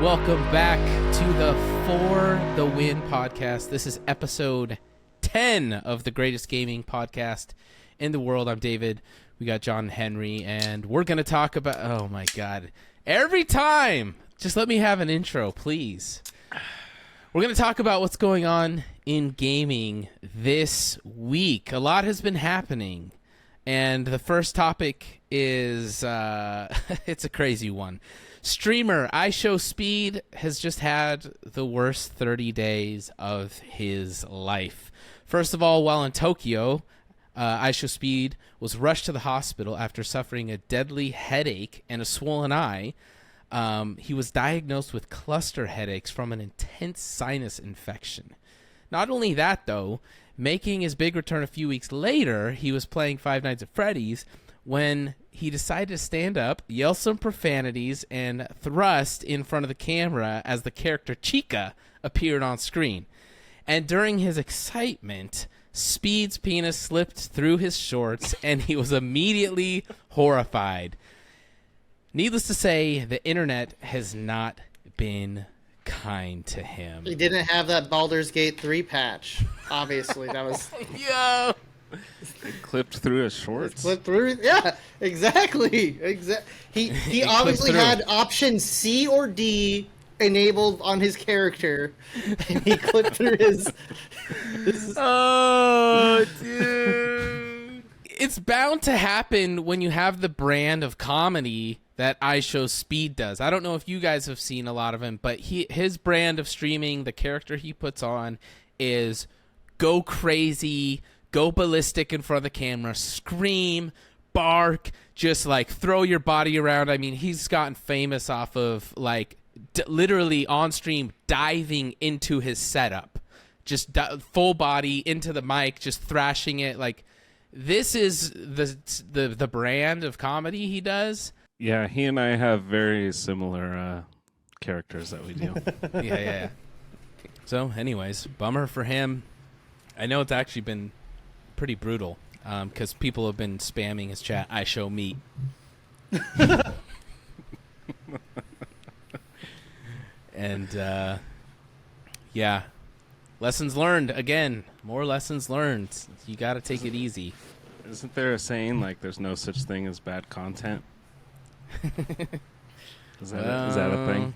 Welcome back to the For the Win podcast. This is episode 10 of the greatest gaming podcast in the world. I'm David. We got John and Henry, and we're going to talk about... Oh, my God. Every time! Just let me have an intro, please. We're going to talk about what's going on in gaming this week. A lot has been happening, and the first topic is... it's a crazy one. Streamer iShowSpeed has just had the worst 30 days of his life. First of all, while in Tokyo, iShowSpeed was rushed to the hospital after suffering a deadly headache and a swollen eye. He was diagnosed with cluster headaches from an intense sinus infection. Not only that, though, making his big return a few weeks later, he was playing Five Nights at Freddy's when he decided to stand up, yell some profanities, and thrust in front of the camera as the character Chica appeared on screen. And during his excitement, Speed's penis slipped through his shorts, and he was immediately horrified. Needless to say, the internet has not been kind to him. He didn't have that Baldur's Gate 3 patch. Obviously, that was... Yo! It clipped through his shorts. Clipped through? Yeah, exactly. He obviously had option C or D enabled on his character, and he clipped through his... Oh, dude. It's bound to happen when you have the brand of comedy that iShowSpeed does. I don't know if you guys have seen a lot of him, but his brand of streaming, the character he puts on, is go crazy, go ballistic in front of the camera, scream, bark, just like throw your body around. I mean, he's gotten famous off of like literally on stream diving into his setup, just full body into the mic, just thrashing it. Like, this is the brand of comedy he does. Yeah, he and I have very similar characters that we do. Yeah. So, anyways, bummer for him. I know it's actually been pretty brutal because people have been spamming his chat. I show meat. And yeah, lessons learned again. More lessons learned. You got to take it easy. Isn't there a saying like "There's no such thing as bad content"? Is that a thing?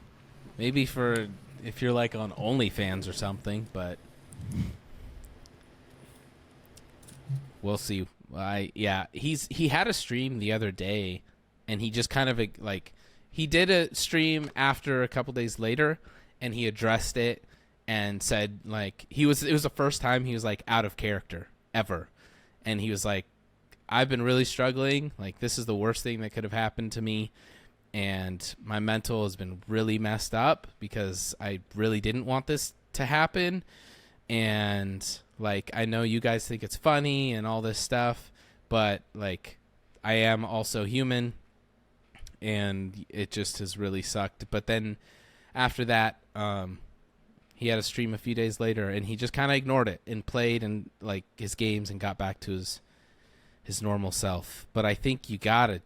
Maybe for if you're like on OnlyFans or something, but. We'll see. He had a stream the other day, and he just kind of like he did a stream after a couple days later, and he addressed it and said like it was the first time he was like out of character ever, and he was like, I've been really struggling. Like, this is the worst thing that could have happened to me, and my mental has been really messed up because I really didn't want this to happen, and like, I know you guys think it's funny and all this stuff, but like, I am also human, and it just has really sucked. But then after that, he had a stream a few days later, and he just kind of ignored it and played and like his games and got back to his normal self. But I think you gotta,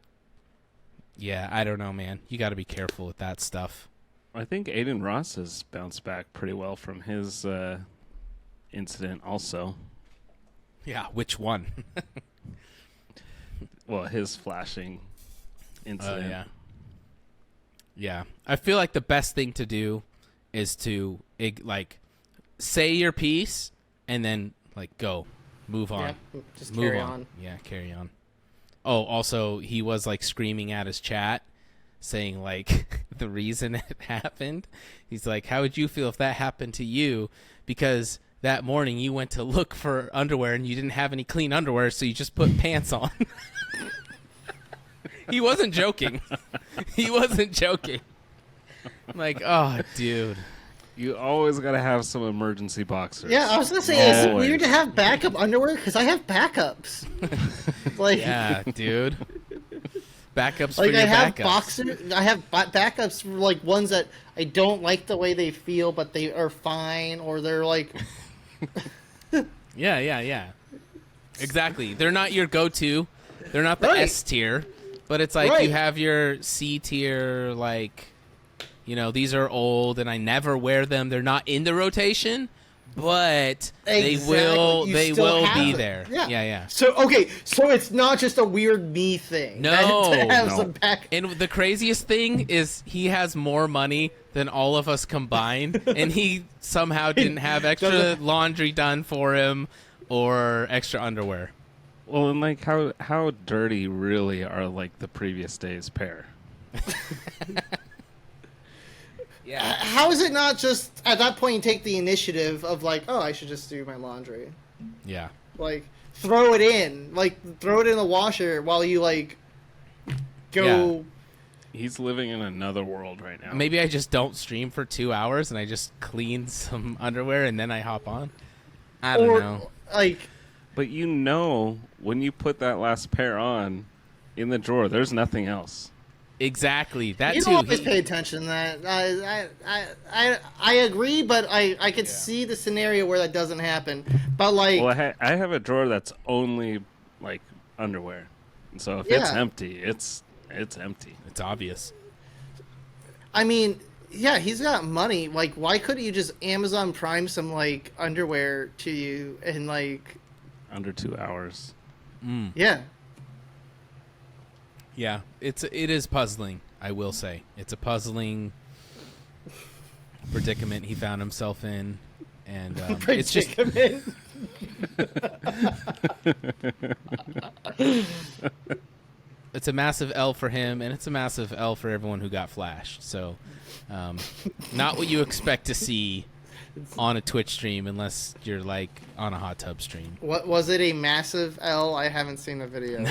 I don't know, man. You gotta be careful with that stuff. I think Aiden Ross has bounced back pretty well from his incident also. Yeah, which one? Well, his flashing incident. Yeah. I feel like the best thing to do is to like say your piece and then like go move on. Yeah, just carry on. Yeah, carry on. Oh, also he was like screaming at his chat saying like the reason it happened. He's like, how would you feel if that happened to you? Because that morning you went to look for underwear and you didn't have any clean underwear, so you just put pants on. He wasn't joking. He wasn't joking. I'm like, oh, dude. You always got to have some emergency boxers. Yeah, I was going to say, is it weird to have backup underwear? Because I have backups. Like, yeah, dude. Backups like for your I have backups. I have backups for like ones that I don't like the way they feel, but they are fine, or they're like... Yeah. Exactly. They're not your go-to. They're not the Right. S tier, but it's like Right. you have your C tier, like, You know, these are old and I never wear them. They're not in the rotation, but they will be there. Yeah. So it's not just a weird me thing. No. Some back. And the craziest thing is he has more money than all of us combined, and he somehow didn't have extra laundry done for him or extra underwear. Well, and like how dirty really are like the previous day's pair? Yeah. How is it not just at that point you take the initiative of like, oh, I should just do my laundry? Yeah. Like throw it in the washer while you like go. Yeah. He's living in another world right now. Maybe I just don't stream for 2 hours and I just clean some underwear and then I hop on. I don't know. But you know, when you put that last pair on in the drawer, there's nothing else. Exactly. That you too. don't always pay attention to that. I agree, but I could see the scenario where that doesn't happen. But like, well, I have a drawer that's only like underwear, and so if it's empty, it's empty. It's obvious. I mean, yeah, he's got money. Like, why couldn't you just Amazon Prime some like underwear to you in like under 2 hours? Yeah. Yeah, it is puzzling, I will say. It's a puzzling predicament he found himself in, and it's just it's a massive L for him, and it's a massive L for everyone who got flashed. So, not what you expect to see on a Twitch stream unless you're like on a hot tub stream. What was it? A massive L? I haven't seen the video.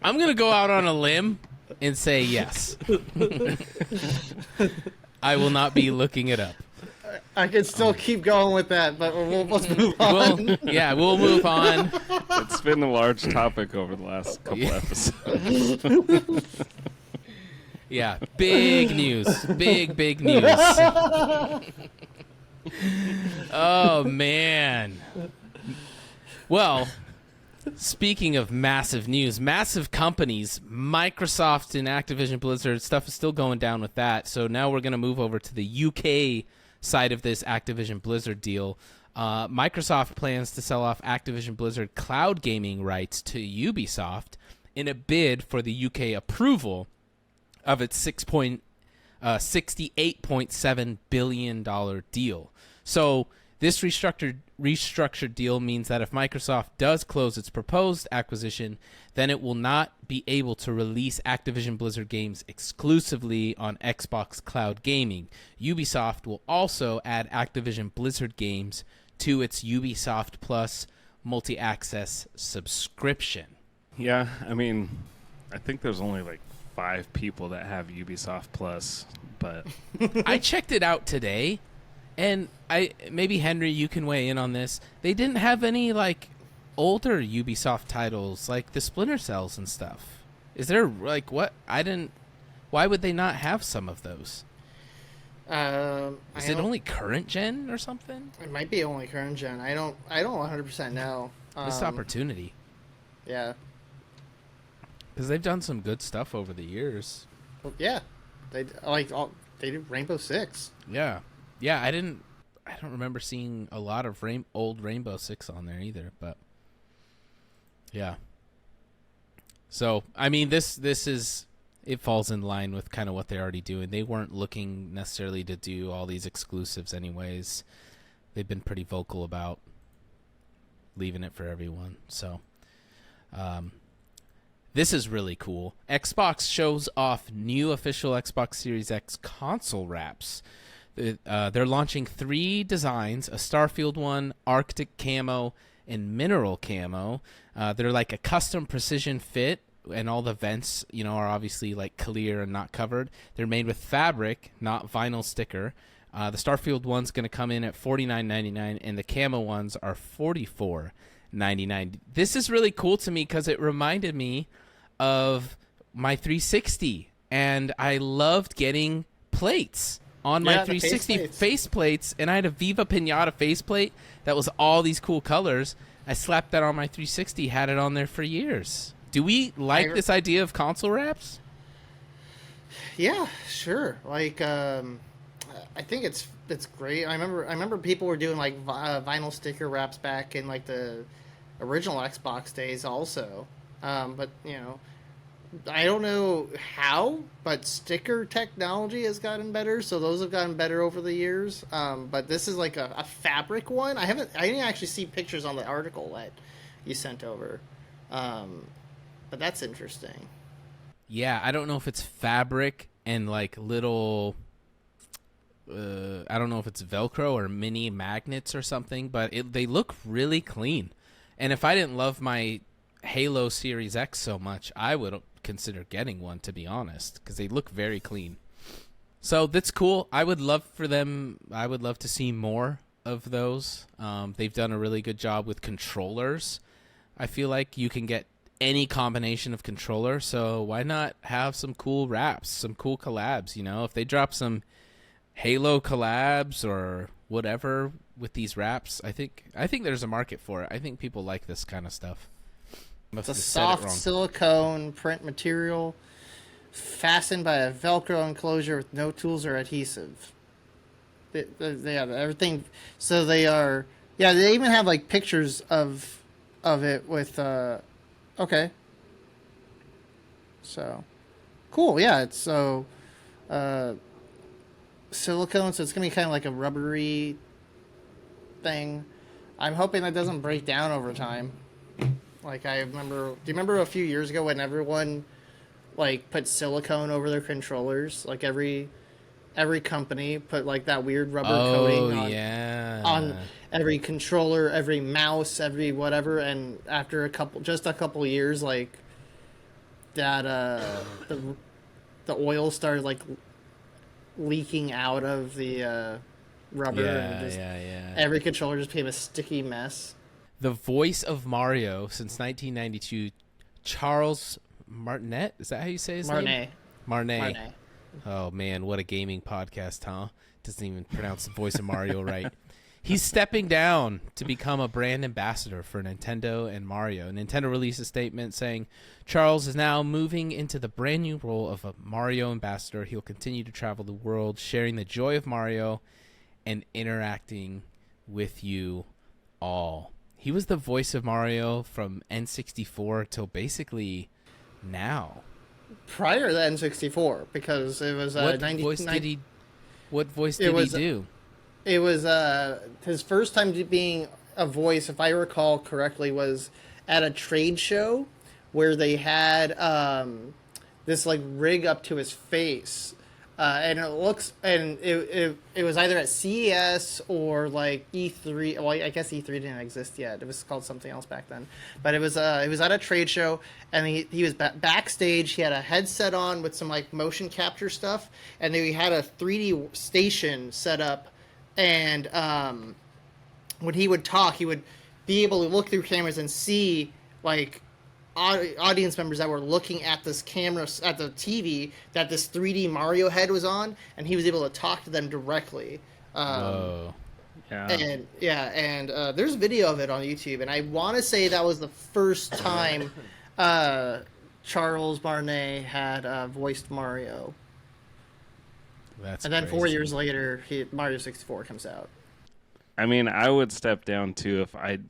I'm gonna go out on a limb and say yes. I will not be looking it up. I could still keep going with that, but let's move on. We'll move on. It's been a large topic over the last couple episodes. Yeah, big news. Big news. Oh, man. Well, speaking of massive news, massive companies, Microsoft and Activision Blizzard, stuff is still going down with that. So now we're going to move over to the UK side of this Activision Blizzard deal. Microsoft plans to sell off Activision Blizzard cloud gaming rights to Ubisoft in a bid for the UK approval of its $68.7 billion deal. So this restructured deal means that if Microsoft does close its proposed acquisition, then it will not be able to release Activision Blizzard games exclusively on Xbox Cloud Gaming. Ubisoft will also add Activision Blizzard games to its Ubisoft Plus multi-access subscription. Yeah, I mean, I think there's only like 5 people that have Ubisoft Plus, but I checked it out today, and maybe Henry, you can weigh in on this. They didn't have any like older Ubisoft titles like the Splinter Cells and stuff. Is there like what? Why would they not have some of those? Is it only current gen or something? It might be only current gen. I don't 100% know. Missed opportunity. Yeah. Because they've done some good stuff over the years. Well, yeah, they did Rainbow Six. Yeah. I don't remember seeing a lot of old Rainbow Six on there either. But yeah. So I mean, this is, it falls in line with kind of what they're already doing. They weren't looking necessarily to do all these exclusives anyways. They've been pretty vocal about leaving it for everyone. So. This is really cool. Xbox shows off new official Xbox Series X console wraps. They're launching 3 designs, a Starfield one, Arctic camo, and Mineral camo. They're like a custom precision fit, and all the vents, are obviously like clear and not covered. They're made with fabric, not vinyl sticker. The Starfield one's going to come in at $49.99, and the camo ones are $44.99. This is really cool to me because it reminded me of my 360, and I loved getting plates on my 360 face plates, and I had a Viva Pinata faceplate that was all these cool colors. I slapped that on my 360, had it on there for years. Do we like this idea of console wraps? Yeah, sure. Like, I think it's great. I remember people were doing like vinyl sticker wraps back in like the original Xbox days, also. But I don't know how, but sticker technology has gotten better, so those have gotten better over the years. But this is like a fabric one. I didn't actually see pictures on the article that you sent over, but that's interesting. Yeah, I don't know if it's fabric and like little. I don't know if it's Velcro or mini magnets or something, but they look really clean. And if I didn't love my Halo Series X so much, I would consider getting one, to be honest, because they look very clean. So that's cool. I would love to see more of those. They've done a really good job with controllers. I feel like you can get any combination of controller, so why not have some cool wraps, some cool collabs? If they drop some Halo collabs or whatever with these wraps, I think there's a market for it. I think people like this kind of stuff. It's a soft silicone print material fastened by a Velcro enclosure with no tools or adhesive. They have everything. So they are. Yeah, they even have like pictures of it with. Okay. So, cool. Yeah, it's so silicone, so it's gonna be kind of like a rubbery thing. I'm hoping that doesn't break down over time. Like I remember, do you remember a few years ago when everyone like put silicone over their controllers? Like every company put like that weird rubber coating on every controller, every mouse, every whatever. And after a couple years, like that, the oil started like leaking out of the rubber. Every controller just became a sticky mess. The voice of Mario since 1992, Charles Martinet. Is that how you say his name? Martinet. Oh, man, what a gaming podcast, huh? Doesn't even pronounce the voice of Mario right. He's stepping down to become a brand ambassador for Nintendo and Mario. Nintendo released a statement saying Charles is now moving into the brand new role of a Mario ambassador. He'll continue to travel the world, sharing the joy of Mario and interacting with you all. He was the voice of Mario from N64 till basically now. Prior to the N64, because it was What voice did he do? It was his first time being a voice, if I recall correctly, was at a trade show where they had this like rig up to his face. And it was either at CES or like E3. Well, I guess E3 didn't exist yet. It was called something else back then. But it was at a trade show, and he was backstage. He had a headset on with some like motion capture stuff, and then he had a 3D station set up. And when he would talk, he would be able to look through cameras and see like audience members that were looking at this camera at the TV that this 3D Mario head was on, and he was able to talk to them directly. Whoa. Yeah. And there's video of it on YouTube, and I want to say that was the first time Charles Martinet had voiced Mario. And then 4 years later, Mario 64 comes out. I mean, I would step down too if I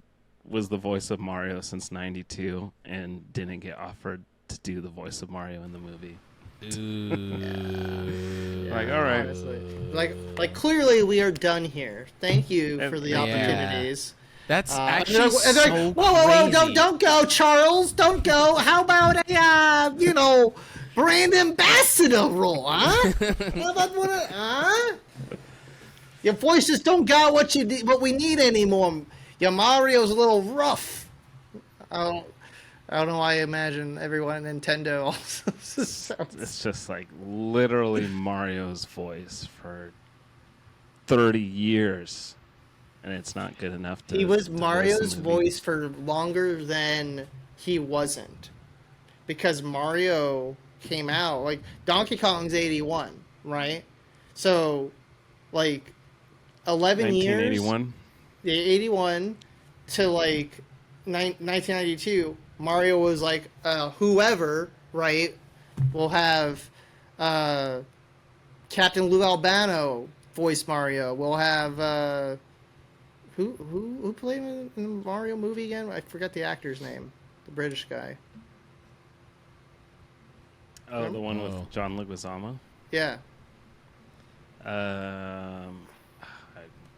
was the voice of Mario since '92 and didn't get offered to do the voice of Mario in the movie. Ooh. Like, all right. Honestly. Like clearly we are done here. Thank you for the opportunities. That's actually so whoa, don't go, Charles, don't go. How about a brand ambassador role, huh? How about your voices don't got what we need anymore. Your Mario's a little rough. I don't know why I imagine everyone at Nintendo also sounds... It's just like literally Mario's voice for 30 years, and it's not good enough to... He was Mario's voice for longer than he wasn't. Because Mario came out, like, Donkey Kong's 81, right? So, like, 11 years... 1981? 81 to, like, 1992... Mario was like, whoever, right, will have Captain Lou Albano voice Mario. We'll have who played in the Mario movie again? I forgot the actor's name. The British guy. Oh, the one with John Leguizamo? Yeah. I'm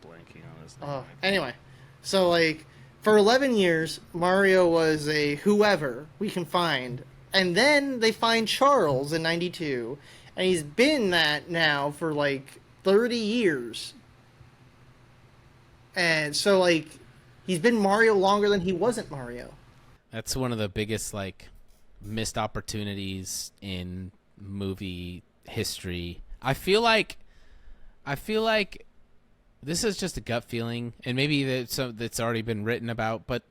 blanking on his name. Oh, anyway, so like for 11 years, Mario was a whoever we can find, and then they find Charles in '92, and he's been that now for like 30 years, and so like he's been Mario longer than he wasn't Mario. That's one of the biggest like missed opportunities in movie history. I feel like this is just a gut feeling, and maybe that's already been written about, but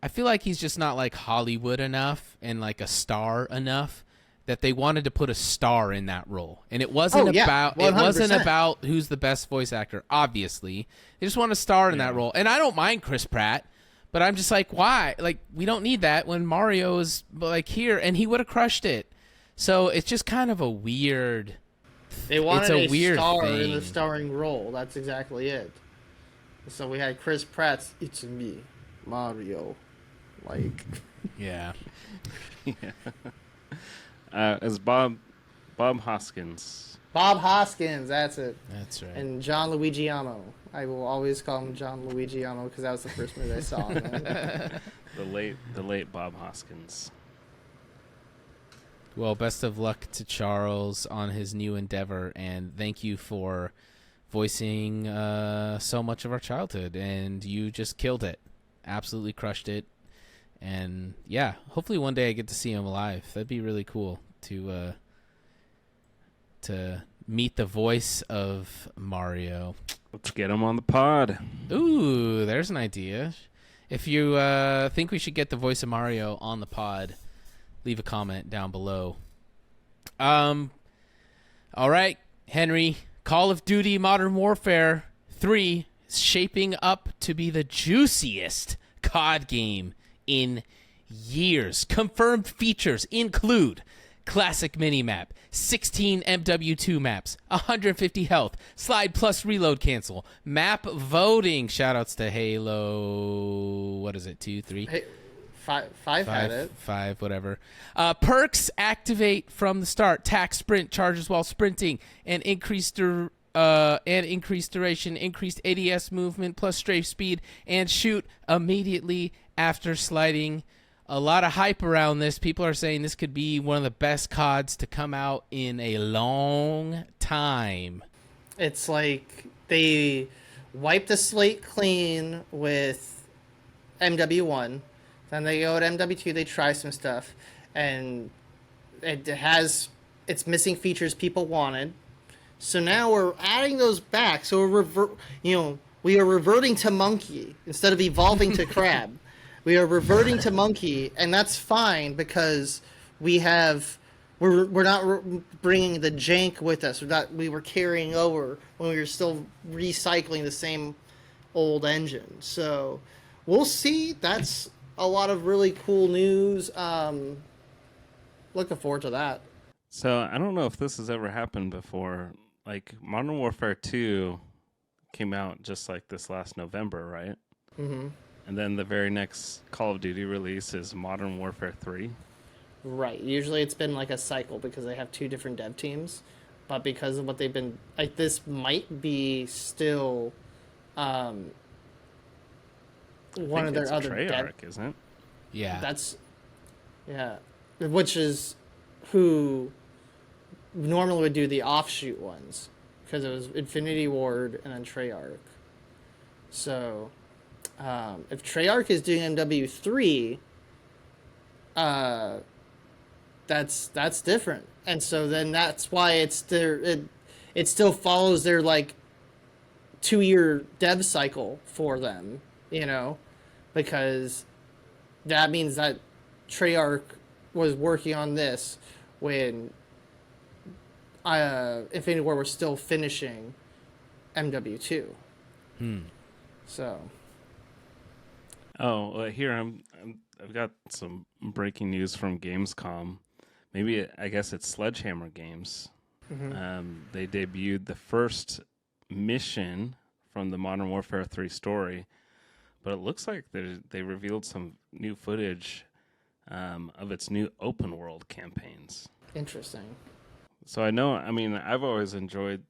I feel like he's just not like Hollywood enough and like a star enough that they wanted to put a star in that role. And it wasn't about 100%. Who's the best voice actor, obviously. They just want a star in that role. And I don't mind Chris Pratt, but I'm just like, why? Like, we don't need that when Mario is like here, and he would have crushed it. So it's just kind of a weird. They wanted a weird star thing. in the starring role. That's exactly it. So we had Chris Pratt's "It's Me, Mario," like. Yeah. As Bob Hoskins. Bob Hoskins, that's it. That's right. And John Luigiano. I will always call him John Luigiano because that was the first movie I saw him in. The late Bob Hoskins. Well, best of luck to Charles on his new endeavor, and thank you for voicing so much of our childhood, and you just killed it. Absolutely crushed it. And yeah, hopefully one day I get to see him live. That'd be really cool to meet the voice of Mario. Let's get him on the pod. Ooh, there's an idea. If you think we should get the voice of Mario on the pod, leave a comment down below. All right, Henry. Call of Duty Modern Warfare 3 is shaping up to be the juiciest COD game in years. Confirmed features include classic minimap, 16 MW2 maps, 150 health, slide plus reload cancel, map voting. Shoutouts to Halo. What is it? 2, 3? Hey, five had it. 5, whatever. Perks activate from the start. Tack sprint charges while sprinting, and increased duration, increased ADS movement, plus strafe speed, and shoot immediately after sliding. A lot of hype around this. People are saying this could be one of the best CODs to come out in a long time. It's like they wiped the slate clean with MW1. Then they go to MW2, they try some stuff, and it's missing features people wanted. So now we're adding those back. So we are reverting to monkey instead of evolving to crab. We are reverting to monkey, and that's fine because we're not bringing the jank with us. We were carrying over when we were still recycling the same old engine. So we'll see. That's a lot of really cool news. Looking forward to that. So I don't know if this has ever happened before. Like Modern Warfare 2 came out just like this last November, right? Mm-hmm. And then the very next Call of Duty release is Modern Warfare 3. Right. Usually it's been like a cycle because they have two different dev teams. But because of what they've been... Like, this might be still one of their other Treyarch, isn't it? Yeah. Yeah. Which is who normally would do the offshoot ones. Because it was Infinity Ward and then Treyarch. So... if Treyarch is doing MW3, that's different, and so then that's why it still follows their like 2-year dev cycle for them, because that means that Treyarch was working on this when Infinity Ward was still finishing MW2. So. Oh, well, here I've got some breaking news from Gamescom. Maybe I guess it's Sledgehammer Games They debuted the first mission from the Modern Warfare 3 story, but it looks like they revealed some new footage of its new open world campaigns. Interesting. So I've always enjoyed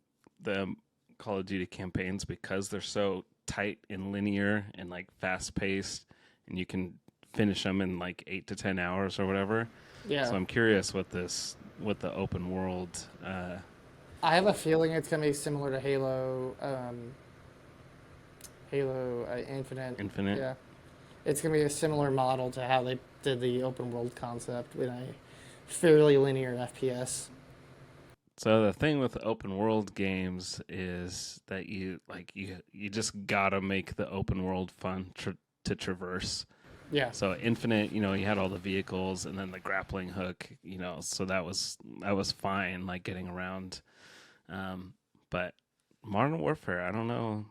the Call of Duty campaigns because they're so tight and linear and like fast paced, and you can finish them in like 8 to 10 hours or whatever. Yeah. So I'm curious what the open world. I have a feeling it's gonna be similar to Halo. Halo Infinite. Infinite. Yeah. It's gonna be a similar model to how they did the open world concept with a fairly linear FPS. So the thing with open world games is that you just gotta make the open world fun to traverse. Yeah. So Infinite, you had all the vehicles and then the grappling hook, so that was fine, like getting around. But Modern Warfare, I don't know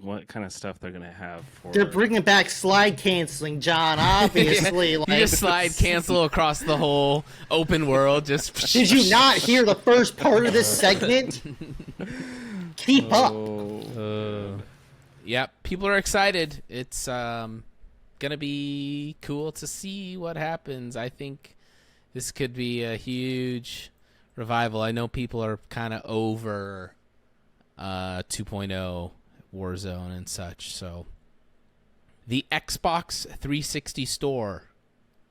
what kind of stuff they're gonna have for. They're bringing back slide canceling, John. Obviously, you just slide cancel across the whole open world. Just did you not hear the first part of this segment? Keep up. Yep, people are excited. It's gonna be cool to see what happens. I think this could be a huge revival. I know people are kind of over 2.0 Warzone and such. So the Xbox 360 store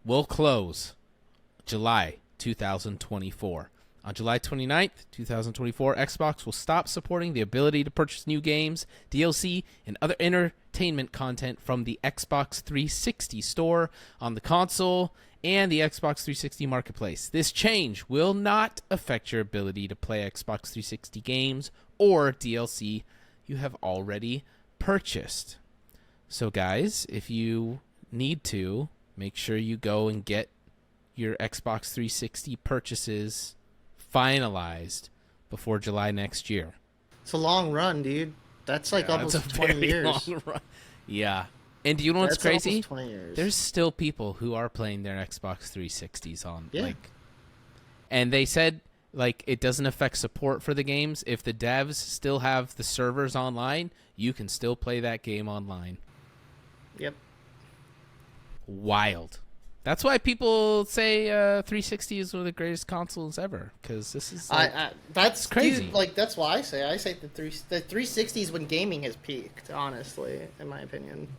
will close July 2024. On July 29th, 2024, Xbox will stop supporting the ability to purchase new games, DLC, and other entertainment content from the Xbox 360 store on the console and the Xbox 360 marketplace. This change will not affect your ability to play Xbox 360 games or DLC you have already purchased. So guys, if you need to, make sure you go and get your Xbox 360 purchases finalized before July next year. It's a long run, dude. That's like almost 20 years. Long run. Yeah. And do you know what's crazy? Almost 20 years. There's still people who are playing their Xbox 360s on Yeah. and they said it doesn't affect support for the games. If the devs still have the servers online, you can still play that game online. Yep. Wild. That's why people say 360 is one of the greatest consoles ever, because this is that's crazy. Dude, that's why I say the 360 is when gaming has peaked, honestly, in my opinion.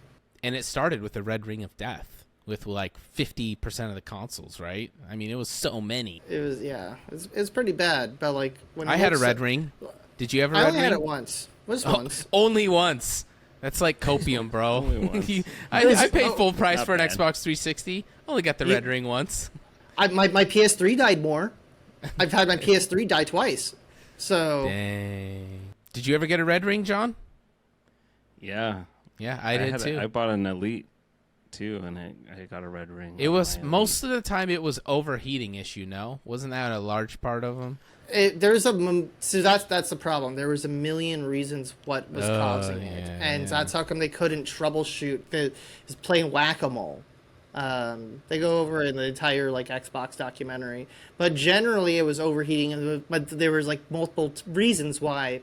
And it started with the Red Ring of Death with 50% of the consoles, right? I mean, it was so many. It was pretty bad, but when I had a Red Ring. Did you ever? I Red only Ring? had it once. Once. Only once. That's like copium, bro. Only once. I paid full price for an bad. Xbox 360. Only got the Red Ring once. My PS3 died more. I've had my PS3 die twice. So. Dang. Did you ever get a Red Ring, John? Yeah. Yeah, I did too. I bought an Elite too, and I got a Red Ring. It was most of the time it was overheating issue. No, wasn't that a large part of them? So that's the problem. There was a million reasons what was causing it, and that's how come they couldn't troubleshoot. It's playing whack-a-mole. They go over in the entire Xbox documentary, but generally it was overheating, but there was multiple reasons why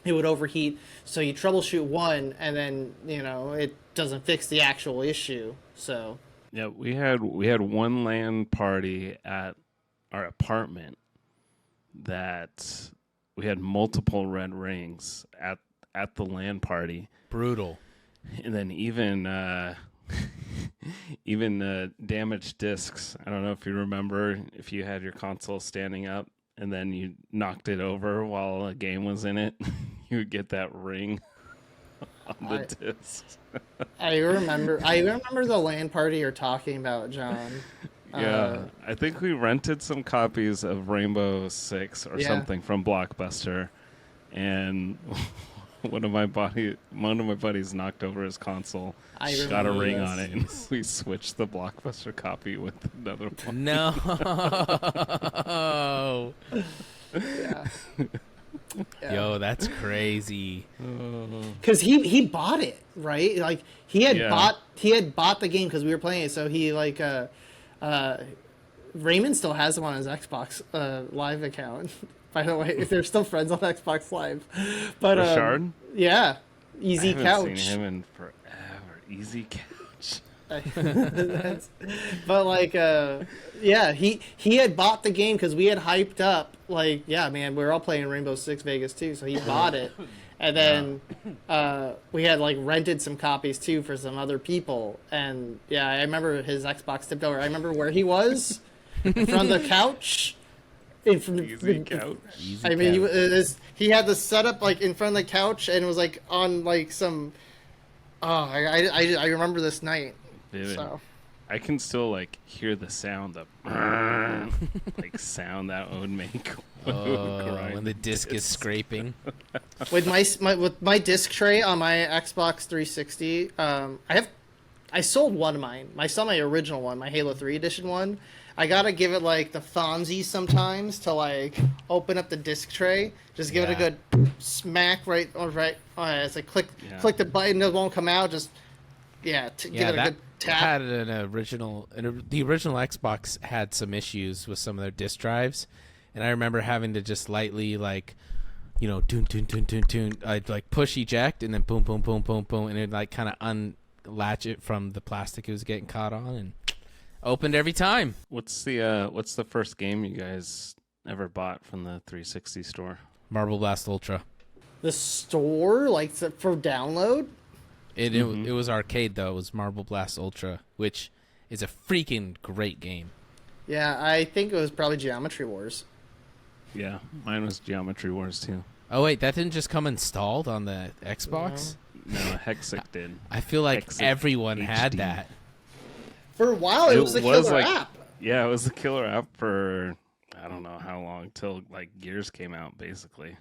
it would overheat. So you troubleshoot one, and then it doesn't fix the actual issue. So yeah, we had one LAN party at our apartment that we had multiple red rings at the LAN party. Brutal. And then even damaged discs. I don't know if you remember, if you had your console standing up and then you knocked it over while a game was in it, you would get that ring on the discs. I remember the LAN party you're talking about, John. Yeah, I think we rented some copies of Rainbow Six or something from Blockbuster, and one of my buddies knocked over his console, got a ring on it, and we switched the Blockbuster copy with another one. No. Yeah. Yo, that's crazy. Because he bought it, right? He had bought the game because we were playing it. So he Raymond still has him on his Xbox Live account. By the way, if they're still friends on Xbox Live, but Richard? yeah, I Easy haven't Couch. seen him in forever. Easy Couch. But like, yeah, he had bought the game because we had hyped up. Like, yeah, man, we were all playing Rainbow Six Vegas too, so he bought it, and then we had like rented some copies too for some other people. And yeah, I remember his Xbox tipped over. I remember where he was in front of the couch. Easy Couch. Easy I mean, couch. he had the setup like in front of the couch, and it was like on like some. Oh, I remember this night. Vivid. So. I can still like hear the sound, the like sound that would make When the disc is scraping. With my disc tray on my Xbox 360, I sold one of mine. I saw my original one, my Halo 3 edition one. I gotta give it like the Fonzie sometimes to like open up the disc tray. Just give it a good smack right. It's like click the button, it won't come out. Just give it a good tap. Had the original Xbox had some issues with some of their disk drives, and I remember having to just lightly like, tune. I'd like push eject and then boom, boom, boom, boom, boom, and it like kind of unlatch it from the plastic it was getting caught on, and opened every time. What's the first game you guys ever bought from the 360 store? Marble Blast Ultra. The store, like for download. It was arcade though. It was Marble Blast Ultra, which is a freaking great game. Yeah, I think it was probably Geometry Wars. Yeah, mine was Geometry Wars too. Oh wait, that didn't just come installed on the Xbox? No, Hexic did. I feel like Hexic everyone had HD. that. For a while, it was the killer app. Yeah, it was the killer app for I don't know how long, till like Gears came out, basically.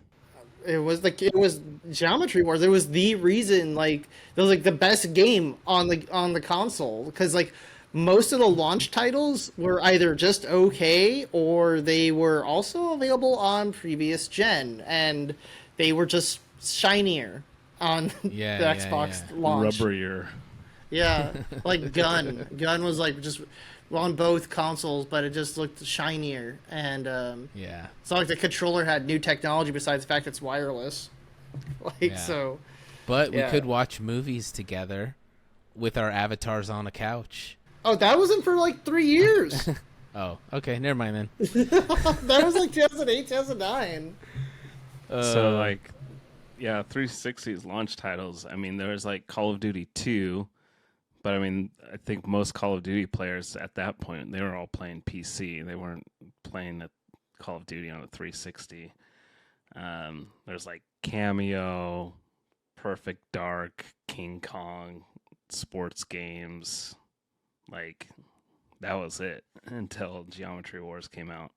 It was Geometry Wars. It was the reason, like, it was like the best game on the console, because like most of the launch titles were either just okay or they were also available on previous gen, and they were just shinier on the Xbox launch. Rubberier. Yeah, like Gun. Gun was like just on both consoles, but it just looked shinier. And it's not like the controller had new technology besides the fact it's wireless. But we could watch movies together with our avatars on a couch. Oh, that wasn't for like 3 years. Oh, okay, never mind then. That was like 2008, 2009. So like, yeah, 360's launch titles. I mean, there was like Call of Duty 2. But I mean, I think most Call of Duty players at that point, they were all playing PC. They weren't playing a Call of Duty on a 360. There's like Cameo, Perfect Dark, King Kong, sports games. Like, that was it until Geometry Wars came out.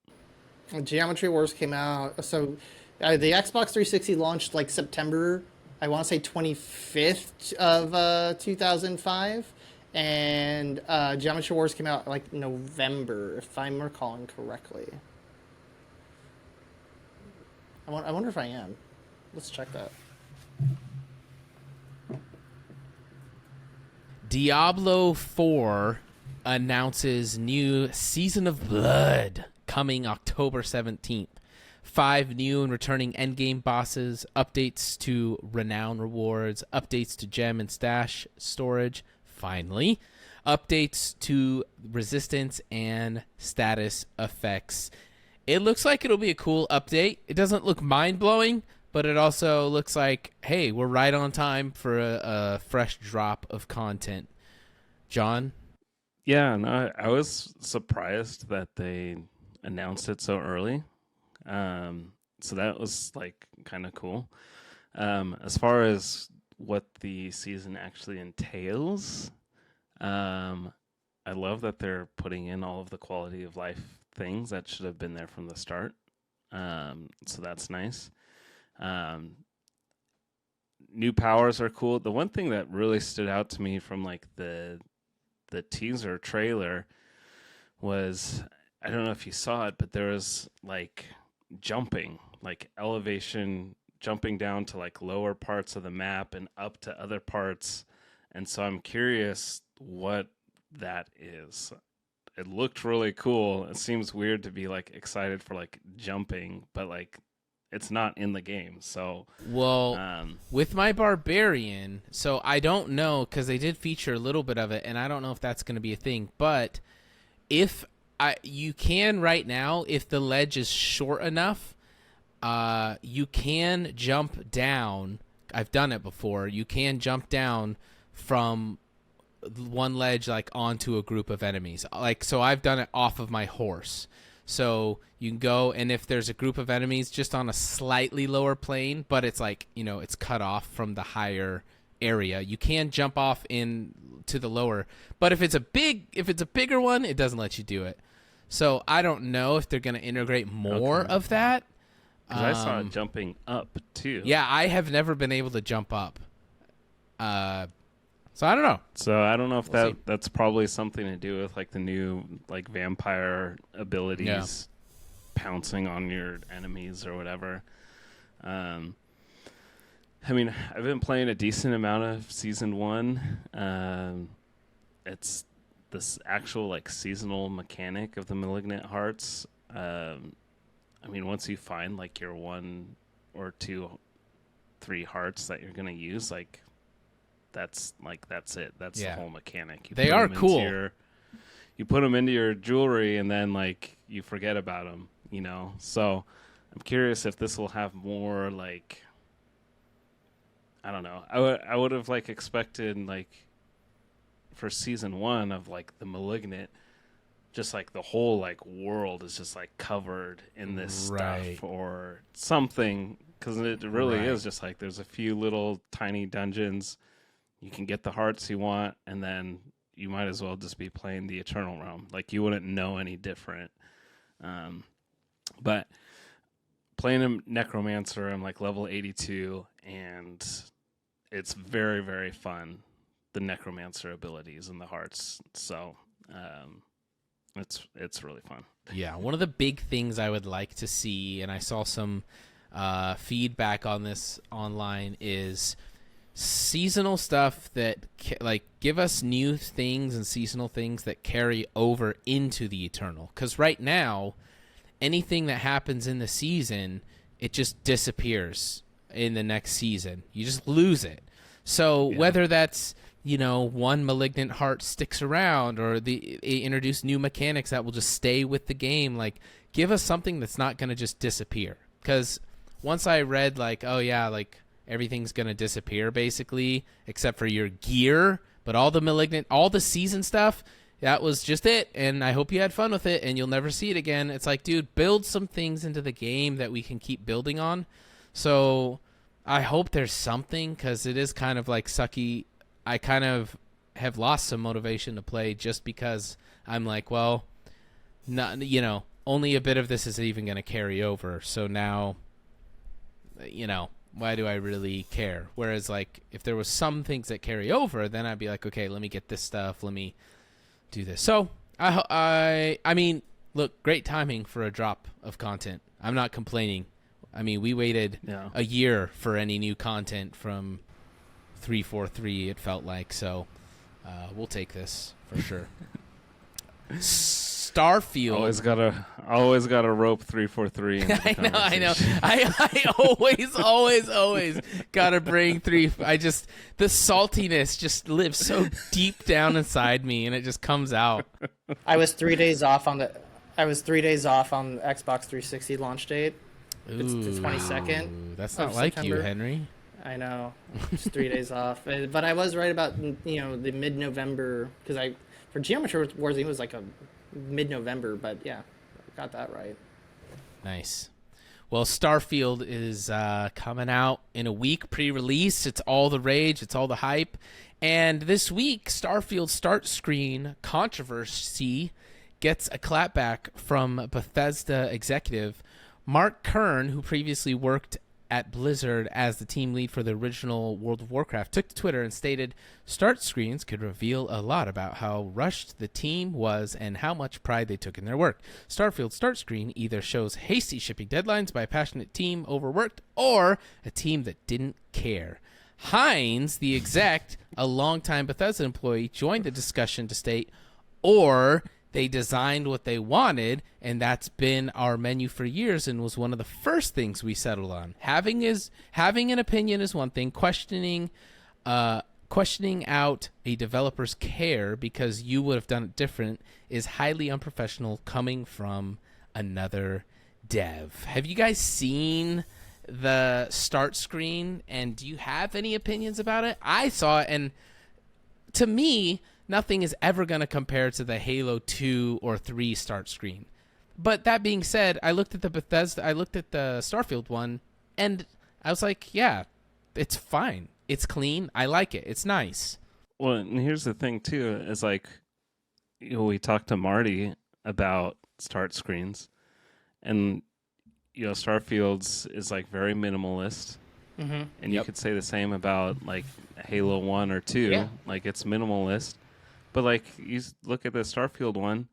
Geometry Wars came out. So the Xbox 360 launched like September, I want to say 25th of 2005. And Geometry Wars came out like November, if I'm recalling correctly. I wonder if I am. Let's check that. Diablo 4 announces new Season of Blood coming October 17th. 5 new and returning endgame bosses, updates to renown rewards, updates to gem and stash storage, finally, updates to resistance and status effects. It looks like it'll be a cool update. It doesn't look mind-blowing, but it also looks like, hey, we're right on time for a fresh drop of content. John? Yeah, no, I was surprised that they announced it so early. So that was like kind of cool. As far as what the season actually entails, I love that they're putting in all of the quality of life things that should have been there from the start. So that's nice. New powers are cool. The one thing that really stood out to me from like the teaser trailer was, I don't know if you saw it, but there was like jumping, like elevation, jumping down to like lower parts of the map and up to other parts. And so I'm curious what that is. it looked really cool. It seems weird to be like excited for like jumping, but like it's not in the game. So well, with my barbarian, so I don't know because they did feature a little bit of it, and I don't know if that's going to be a thing. But if you can right now, if the ledge is short enough, you can jump down. I've done it before. You can jump down from one ledge like onto a group of enemies. Like, so I've done it off of my horse. So you can go, and if there's a group of enemies just on a slightly lower plane, but it's like, you know, it's cut off from the higher area, you can jump off in to the lower. But if it's a bigger one, it doesn't let you do it. So I don't know if they're going to integrate more of that. Because I saw it jumping up too. Yeah, I have never been able to jump up. So I don't know. So I don't know if that's probably something to do with like the new like vampire abilities, pouncing on your enemies or whatever. I mean, I've been playing a decent amount of Season 1. It's this actual like seasonal mechanic of the Malignant Hearts. I mean, once you find like your 1 or 2, 3 hearts that you're gonna use, like that's it. That's the whole mechanic. They are cool. You put them into your jewelry, and then like you forget about them. You know. So I'm curious if this will have more like. I don't know. I would have like expected like for Season 1 of like the Malignant, just like the whole like world is just like covered in this stuff or something, because it really is just like there's a few little tiny dungeons. You can get the hearts you want, and then you might as well just be playing the Eternal Realm. Like you wouldn't know any different. But playing a Necromancer, I'm like level 82, and it's very, very fun. The Necromancer abilities and the hearts. So it's really fun. Yeah, one of the big things I would like to see, and I saw some feedback on this online, is seasonal stuff that like give us new things and seasonal things that carry over into the Eternal. Because right now, anything that happens in the season, it just disappears in the next season. You just lose it. So whether that's, you know, one Malignant Heart sticks around, or they introduce new mechanics that will just stay with the game, like give us something that's not going to just disappear. Because once I read like, oh yeah, like everything's going to disappear basically, except for your gear, but all the season stuff, that was just it. And I hope you had fun with it, and you'll never see it again. It's like, dude, build some things into the game that we can keep building on. So I hope there's something, because it is kind of like sucky. I kind of have lost some motivation to play just because I'm like, well, not, you know, only a bit of this is even going to carry over. So now, you know, why do I really care? Whereas like if there was some things that carry over, then I'd be like, okay, let me get this stuff. Let me do this. So I mean, look, great timing for a drop of content. I'm not complaining. I mean, we waited a year for any new content from 343, it felt like. So we'll take this for sure. Starfield. Always gotta rope 343. I know. I always gotta bring the saltiness just lives so deep down inside me, and it just comes out. I was 3 days off on Xbox 360 launch date. It's the 22nd. That's not like September. you, Henry. I know. Just 3 days off. But I was right about, you know, the mid-November, because for Geometry Wars, it was like a mid-November, but yeah, I got that right. Nice. Well, Starfield is coming out in a week, pre-release. It's all the rage. It's all the hype. And this week, Starfield start screen controversy gets a clapback from Bethesda executive Mark Kern, who previously worked at Blizzard as the team lead for the original World of Warcraft, took to Twitter and stated, "Start screens could reveal a lot about how rushed the team was and how much pride they took in their work. Starfield start screen either shows hasty shipping deadlines by a passionate team overworked, or a team that didn't care." Hines, the exec, a longtime Bethesda employee, joined the discussion to state, "Or they designed what they wanted, and that's been our menu for years and was one of the first things we settled on. Having an opinion is one thing. Questioning out a developer's care because you would have done it different is highly unprofessional coming from another dev. Have you guys seen the start screen, and do you have any opinions about it? I saw it, and to me, nothing is ever going to compare to the Halo 2 or 3 start screen. But that being said, I looked at the Starfield one, and I was like, yeah, it's fine. It's clean. I like it. It's nice. Well, and here's the thing too, is like, we talked to Marty about start screens, and Starfield's is like very minimalist. Mm-hmm. And you could say the same about like Halo 1 or 2. Yeah. Like, it's minimalist. But like, you look at the Starfield one,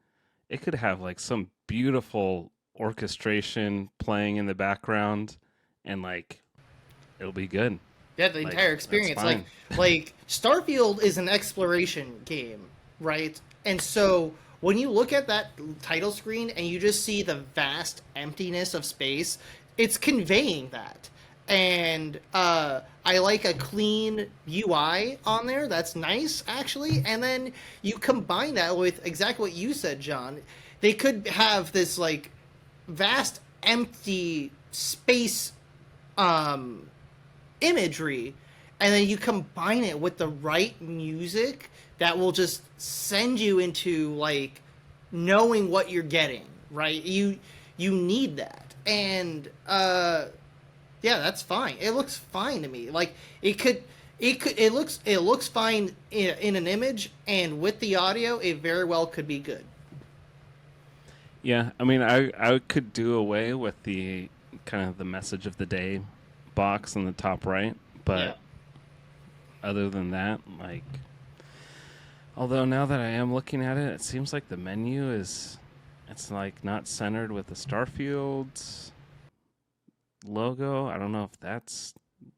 it could have like some beautiful orchestration playing in the background, and like, it'll be good. Yeah, the entire experience. Like Starfield is an exploration game, right? And so when you look at that title screen and you just see the vast emptiness of space, it's conveying that. And I like a clean UI on there. That's nice, actually. And then you combine that with exactly what you said, John. They could have this like vast empty space imagery, and then you combine it with the right music that will just send you into like knowing what you're getting, right? You need that. And yeah, that's fine. It looks fine to me. Like it looks fine in an image, and with the audio it very well could be good. Yeah, I mean, I could do away with the kind of the message of the day box in the top right, but other than that, like, although now that I am looking at it, it seems like the menu it's like not centered with the Starfield logo. I don't know if that's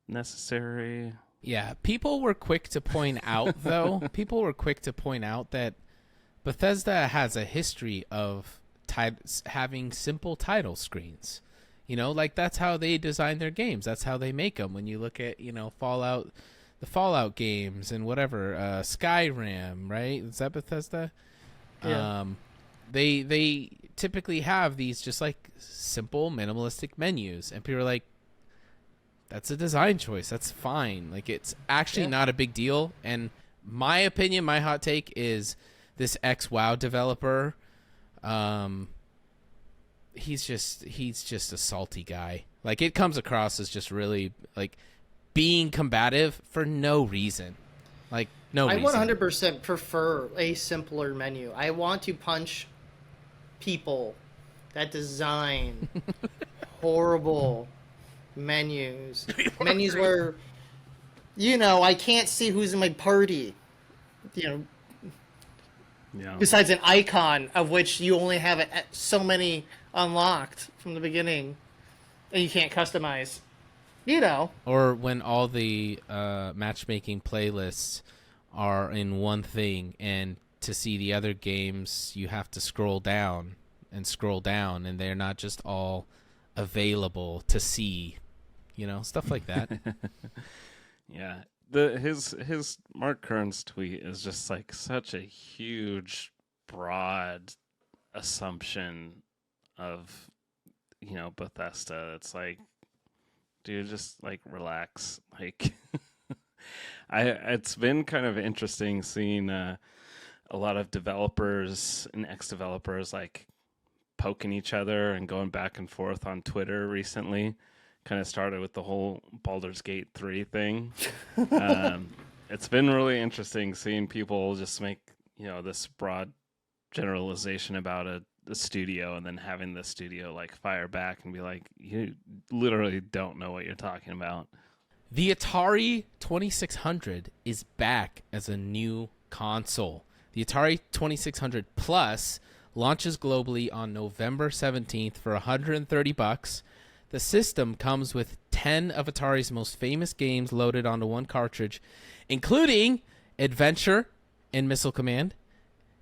necessary. Yeah, people were quick to point out, though, that Bethesda has a history of having simple title screens. Like, that's how they design their games. That's how they make them. When you look at, Fallout, the Fallout games and whatever, Skyrim, right? Is that Bethesda? Yeah. They typically have these just like simple minimalistic menus, and people are like, that's a design choice. That's fine. Like, it's actually not a big deal. And my opinion, my hot take is this ex-WoW developer, he's just a salty guy. Like, it comes across as just really like being combative for no reason. Like, no reason. I 100% prefer a simpler menu. I want to punch people that design horrible menus. Menus where, I can't see who's in my party. Besides an icon of which you only have so many unlocked from the beginning, and you can't customize. Or when all the matchmaking playlists are in one thing, and to see the other games, you have to scroll down, and they're not just all available to see. Stuff like that. Yeah. His Mark Kern's tweet is just like such a huge, broad assumption of, Bethesda. It's like, dude, just like relax. Like, it's been kind of interesting seeing a lot of developers and ex-developers like poking each other and going back and forth on Twitter recently. Kind of started with the whole Baldur's Gate 3 thing. It's been really interesting seeing people just make, this broad generalization about a studio, and then having the studio like fire back and be like, you literally don't know what you're talking about. The Atari 2600 is back as a new console. The Atari 2600 Plus launches globally on November 17th for $130. The system comes with 10 of Atari's most famous games loaded onto one cartridge, including Adventure and Missile Command,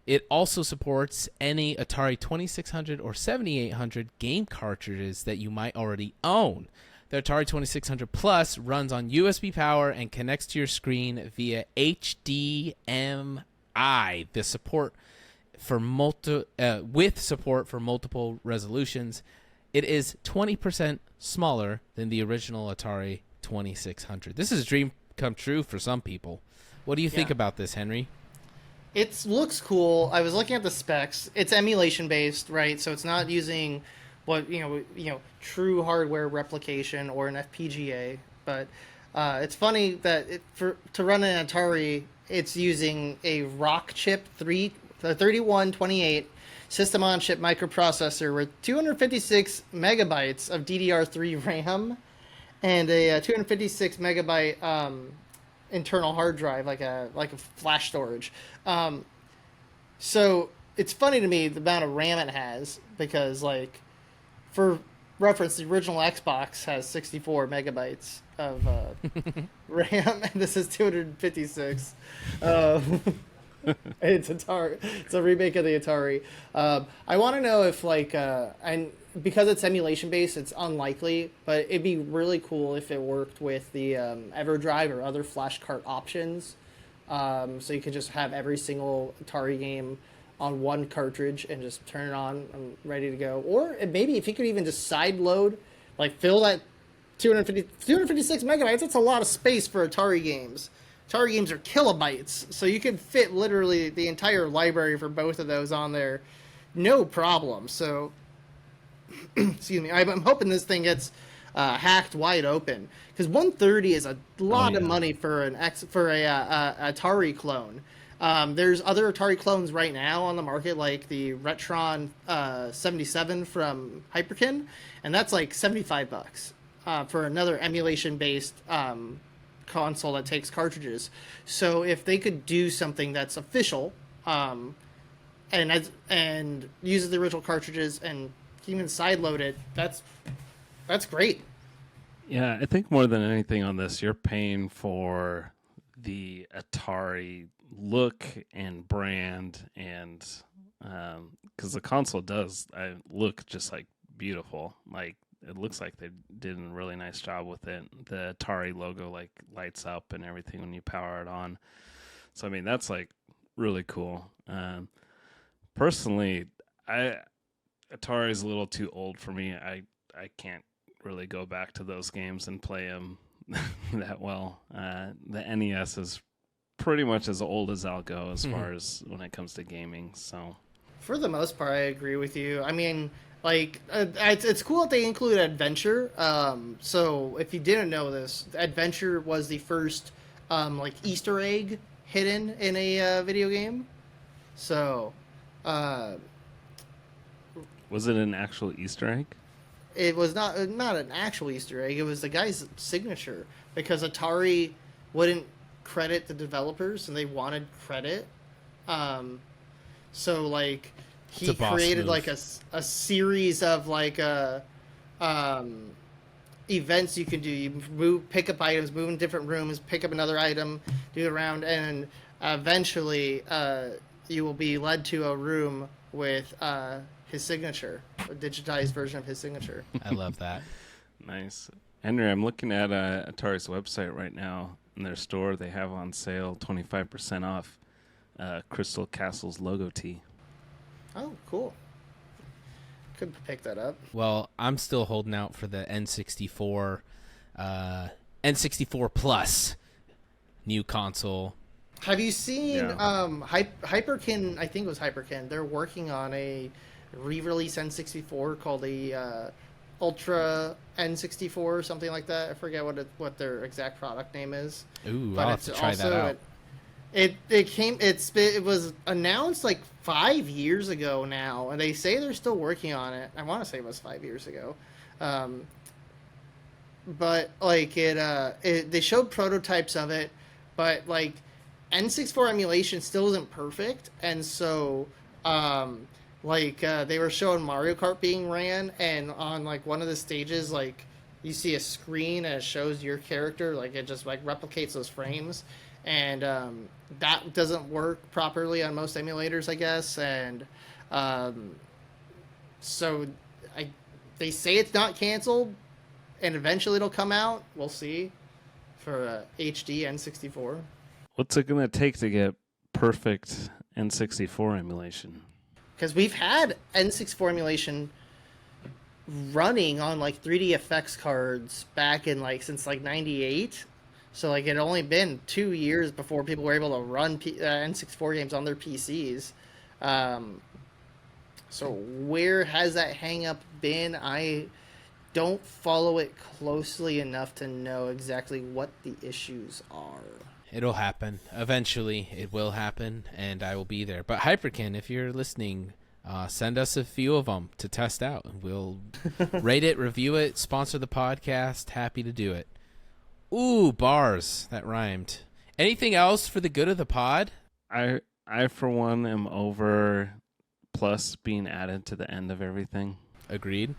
It also supports any Atari 2600 or 7800 game cartridges that you might already own. The Atari 2600 Plus runs on USB power and connects to your screen via HDMI. The support for with support for multiple resolutions. It is 20% smaller than the original Atari 2600. This is a dream come true for some people. What do you think about this, Henry? It looks cool. I was looking at the specs. It's emulation based, right? So it's not using what true hardware replication or an FPGA. But it's funny that to run an Atari, it's using a Rock Chip 3128 system on chip microprocessor with 256 megabytes of DDR3 RAM and a 256 megabyte internal hard drive, like a flash storage. So it's funny to me the amount of RAM it has, because like for reference, the original Xbox has 64 megabytes of RAM, and this is 256. It's Atari. It's a remake of the Atari. I want to know if and because it's emulation based, it's unlikely, but it'd be really cool if it worked with the EverDrive or other flash cart options. So you could just have every single Atari game on one cartridge and just turn it on and ready to go. Or maybe if you could even just side load, like fill that 256 megabytes. That's a lot of space for Atari games. Atari games are kilobytes, so you could fit literally the entire library for both of those on there, no problem. So, excuse me, I'm hoping this thing gets hacked wide open, because 130 is a lot of money for a Atari clone. There's other Atari clones right now on the market, like the Retron 77 from Hyperkin, and that's like $75 for another emulation-based console that takes cartridges. So if they could do something that's official, and uses the original cartridges and even sideload it, that's great. Yeah, I think more than anything on this, you're paying for the Atari look and brand, and because the console does look just like beautiful. Like, it looks like they did a really nice job with it. The Atari logo like lights up and everything when you power it on. So I mean, that's like really cool. Personally, Atari is a little too old for me. I can't really go back to those games and play them that well. The NES is pretty much as old as I'll go as far as when it comes to gaming. So for the most part, I agree with you. I mean, like, it's cool that they include Adventure. So if you didn't know this, Adventure was the first like Easter egg hidden in a video game. So was it an actual Easter egg? It was not an actual Easter egg. It was the guy's signature, because Atari wouldn't credit the developers and they wanted credit. So like he created like a series of like events you can do. You pick up items, move in different rooms, pick up another item, do it around, and eventually you will be led to a room with his signature, a digitized version of his signature. I love that. Nice. Henry, I'm looking at Atari's website right now. In their store, they have on sale 25% off Crystal Castle's logo tee. Oh, cool. Could pick that up. Well, I'm still holding out for the N64 Plus new console. Have you seen Hyperkin? I think it was Hyperkin. They're working on a re-release N64 called the Ultra N64 or something like that. I forget what their exact product name is. Ooh, I'll have to try that out. It was announced like 5 years ago now, and they say they're still working on it. I want to say it was 5 years ago, but like they showed prototypes of it, but like N64 emulation still isn't perfect, and so they were showing Mario Kart being ran, and on like one of the stages, like you see a screen and it shows your character, like it just like replicates those frames. and that doesn't work properly on most emulators, I guess. And so they say it's not canceled, and eventually it'll come out. We'll see for HD N64. What's it gonna take to get perfect N64 emulation? Because we've had N64 emulation running on like 3D cards back in like since like '98. So like it had only been 2 years before people were able to run N64 games on their PCs. So where has that hang up been? I don't follow it closely enough to know exactly what the issues are. It'll happen. Eventually, it will happen, and I will be there. But Hyperkin, if you're listening, send us a few of them to test out. We'll rate it, review it, sponsor the podcast. Happy to do it. Ooh, bars. That rhymed. Anything else for the good of the pod? I for one am over plus being added to the end of everything. Agreed.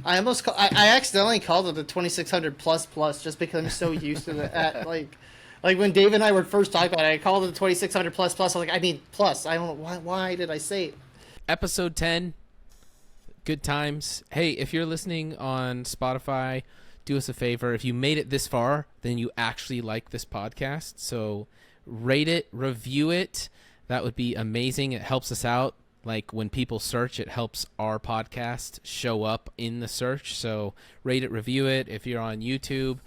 I accidentally called it the 2600 plus just because I'm so used to that. Like when Dave and I were first talking about it, I called it the 2600 plus. I was like, I mean plus. I don't know why did I say it? Episode 10. Good times. Hey, if you're listening on Spotify, do us a favor. If you made it this far, then you actually like this podcast. So rate it, review it. That would be amazing. It helps us out. Like when people search, it helps our podcast show up in the search. So rate it, review it. If you're on YouTube,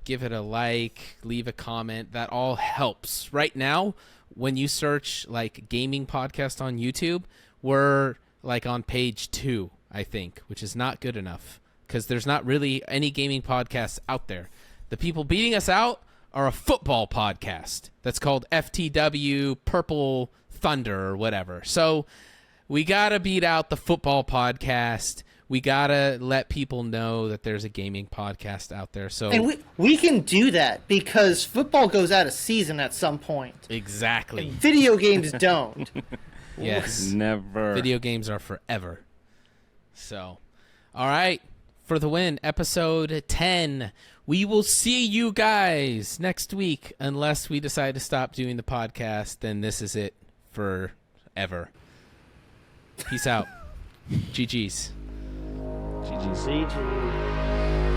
give it a like, leave a comment. That all helps. Right now, when you search like gaming podcast on YouTube, we're like on page 2, I think, which is not good enough because there's not really any gaming podcasts out there. The people beating us out are a football podcast that's called FTW Purple Thunder or whatever. So we got to beat out the football podcast. We got to let people know that there's a gaming podcast out there. So and we can do that because football goes out of season at some point. Exactly. And video games don't. Yes. Never. Video games are forever. So, all right. For the win, episode 10. We will see you guys next week. Unless we decide to stop doing the podcast, then this is it forever. Peace out. GG's. GG's. GG.